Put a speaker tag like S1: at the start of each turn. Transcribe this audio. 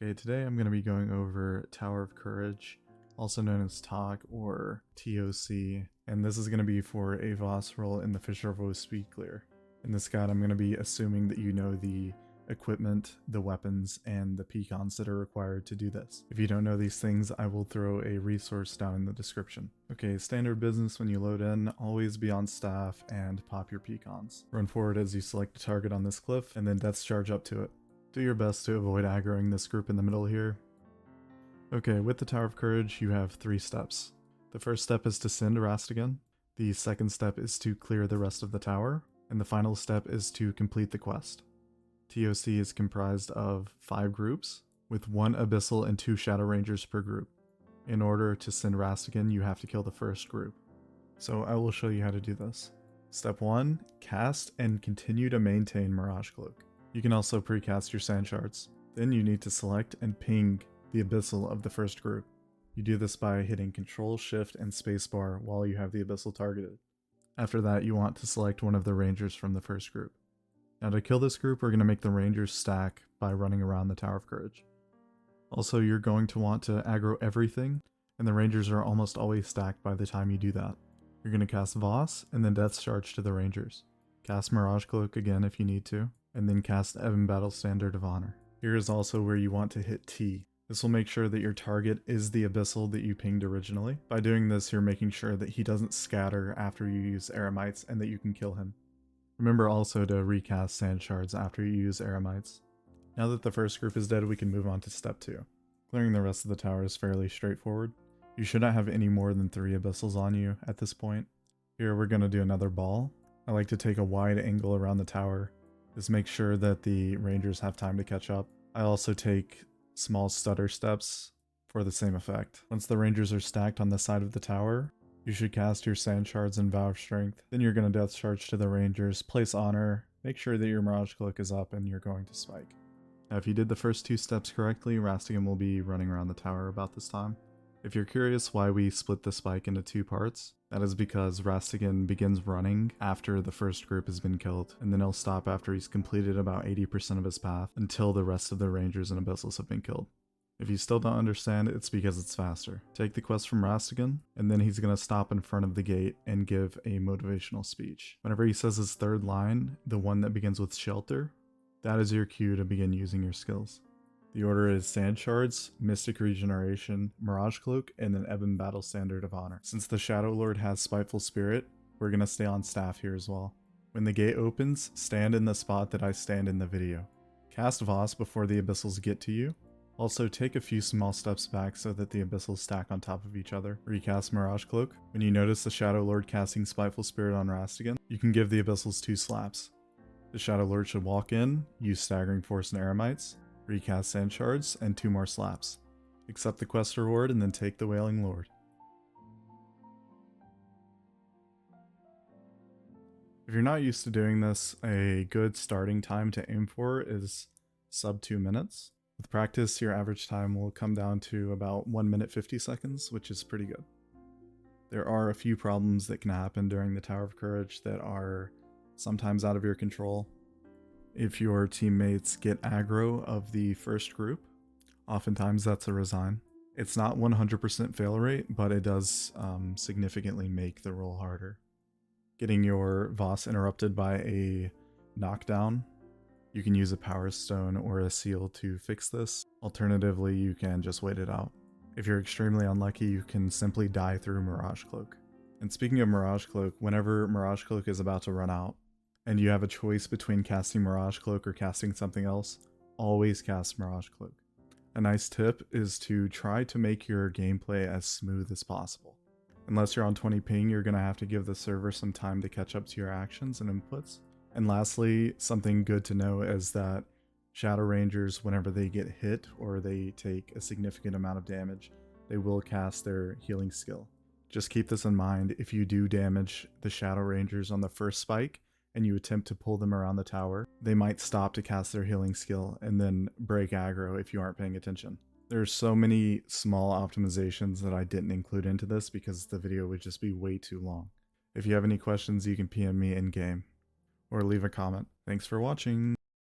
S1: Okay, today I'm going to be going over Tower of Courage, also known as ToC or ToC, and this is going to be for a FoWsc role in the Fisher of FoWsc clear. In this guide, I'm going to be assuming that you know the equipment, the weapons, and the pecons that are required to do this. If you don't know these things, I will throw a resource down in the description. Okay, standard business when you load in, always be on staff and pop your pecons. Run forward as you select a target on this cliff, and then death charge up to it. Do your best to avoid aggroing this group in the middle here. Okay, with the Tower of Courage, you have 3 steps. The first step is to send Rastigan, the second step is to clear the rest of the tower, and the final step is to complete the quest. ToC is comprised of 5 groups, with 1 Abyssal and 2 Shadow Rangers per group. In order to send Rastigan, you have to kill the first group. So I will show you how to do this. Step 1, cast and continue to maintain Mirage Cloak. You can also precast your sand shards. Then you need to select and ping the Abyssal of the first group. You do this by hitting Ctrl, Shift, and Spacebar while you have the Abyssal targeted. After that, you want to select one of the Rangers from the first group. Now to kill this group, we're going to make the Rangers stack by running around the Tower of Courage. Also, you're going to want to aggro everything, and the Rangers are almost always stacked by the time you do that. You're going to cast FoWsc, and then Death Charge to the Rangers. Cast Mirage Cloak again if you need to, and then cast Ebon Battle Standard of Honor. Here is also where you want to hit T. This will make sure that your target is the Abyssal that you pinged originally. By doing this, you're making sure that he doesn't scatter after you use Eremites and that you can kill him. Remember also to recast Sand Shards after you use Eremites. Now that the first group is dead, we can move on to step 2. Clearing the rest of the tower is fairly straightforward. You should not have any more than 3 Abyssals on you at this point. Here we're going to do another ball. I like to take a wide angle around the tower. This makes sure that the Rangers have time to catch up. I also take small stutter steps for the same effect. Once the Rangers are stacked on the side of the tower, you should cast your Sand Shards and Vow of Strength. Then you're going to Death Charge to the Rangers, place Honor, make sure that your Mirage Cloak is up, and you're going to spike. Now if you did the first 2 steps correctly, Rastigan will be running around the tower about this time. If you're curious why we split the spike into 2 parts, that is because Rastigan begins running after the first group has been killed, and then he'll stop after he's completed about 80% of his path until the rest of the Rangers and Abyssals have been killed. If you still don't understand, it's because it's faster. Take the quest from Rastigan, and then he's going to stop in front of the gate and give a motivational speech. Whenever he says his 3rd line, the one that begins with Shelter, that is your cue to begin using your skills. The order is Sand Shards, Mystic Regeneration, Mirage Cloak, and then Ebon Battle Standard of Honor. Since the Shadow Lord has Spiteful Spirit, we're going to stay on staff here as well. When the gate opens, stand in the spot that I stand in the video. Cast FoWsc before the Abyssals get to you. Also take a few small steps back so that the Abyssals stack on top of each other. Recast Mirage Cloak. When you notice the Shadow Lord casting Spiteful Spirit on Rastigan, you can give the Abyssals 2 slaps. The Shadow Lord should walk in, use Staggering Force and Eremites, recast Sand Shards, and 2 more slaps. Accept the quest reward and then take the Wailing Lord. If you're not used to doing this, a good starting time to aim for is sub 2 minutes. With practice, your average time will come down to about 1 minute 50 seconds, which is pretty good. There are a few problems that can happen during the Tower of Courage that are sometimes out of your control. If your teammates get aggro of the first group, oftentimes that's a resign. It's not 100% fail rate, but it does significantly make the role harder. Getting your FoWsc interrupted by a knockdown, you can use a Power Stone or a Seal to fix this. Alternatively, you can just wait it out. If you're extremely unlucky, you can simply die through Mirage Cloak. And speaking of Mirage Cloak, whenever Mirage Cloak is about to run out, and you have a choice between casting Mirage Cloak or casting something else, always cast Mirage Cloak. A nice tip is to try to make your gameplay as smooth as possible. Unless you're on 20 ping, you're going to have to give the server some time to catch up to your actions and inputs. And lastly, something good to know is that Shadow Rangers, whenever they get hit or they take a significant amount of damage, they will cast their healing skill. Just keep this in mind. If you do damage the Shadow Rangers on the first spike, and you attempt to pull them around the tower, they might stop to cast their healing skill and then break aggro if you aren't paying attention. There's so many small optimizations that I didn't include into this because the video would just be way too long. If you have any questions, you can PM me in game or leave a comment. Thanks for watching.